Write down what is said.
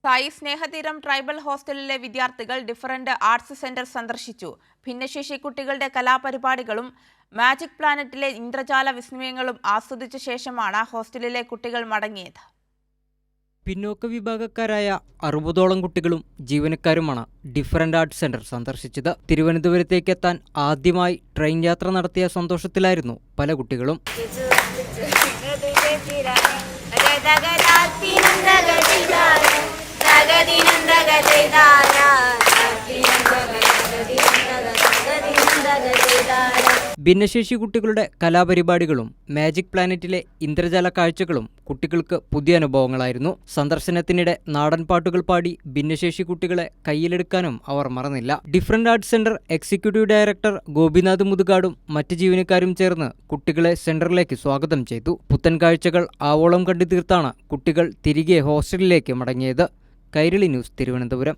സായി സ്നേഹതീരം tribal ഹോസ്റ്റലിലെ വിദ്യാർത്ഥികൾ different arts centre സന്ദർശിച്ചു. ഭിന്നശേഷി കുട്ടികളുടെ കലാപരിപാടികളും മാജിക് പ്ലാനറ്റിലെ ഇന്ദ്രജാല വിസ്മയങ്ങളും ആസ്വദിച്ച ശേഷമാണ് ഹോസ്റ്റലിലെ കുട്ടികൾ മടങ്ങിയത്. പിന്നോക്ക വിഭാഗക്കാരായ 60ഓളം കുട്ടികളും ജീവനക്കാരുമാണ് ഡിഫറന്റ് ആർട്സ് സെന്റർ സന്ദർശിച്ചത്. തിരുവനന്തപുരത്തേക്ക് എത്താൻ ആദ്യമായി ട്രെയിൻ യാത്ര നടത്തിയ സന്തോഷത്തിലായിരുന്നു പല കുട്ടികളും. ഭിന്നശേഷി കുട്ടികളുടെ കലാപരിപാടികളും മാജിക് പ്ലാനറ്റിലെ ഇന്ദ്രജാല കാഴ്ചകളും കുട്ടികൾക്ക് പുതിയ അനുഭവങ്ങളായിരുന്നു. സന്ദർശനത്തിനിടെ നാടൻ പാട്ടുകൾ പാടി ഭിന്നശേഷി കുട്ടികളെ കയ്യിലെടുക്കാനും അവർ മറന്നില്ല. Different arts center executive director Gopinath മുതുകാടും മറ്റ് ജീവനക്കാരും ചേർന്ന് കുട്ടികളെ സെന്ററിലേക്ക് സ്വാഗതം ചെയ്തു. പുത്തൻ കാഴ്ചകൾ ആവോളം കണ്ടു തീർത്താണ് കുട്ടികൾ തിരികെ ഹോസ്റ്റലിലേക്ക് മടങ്ങിയത്. കൈരളി ന്യൂസ്, തിരുവനന്തപുരം.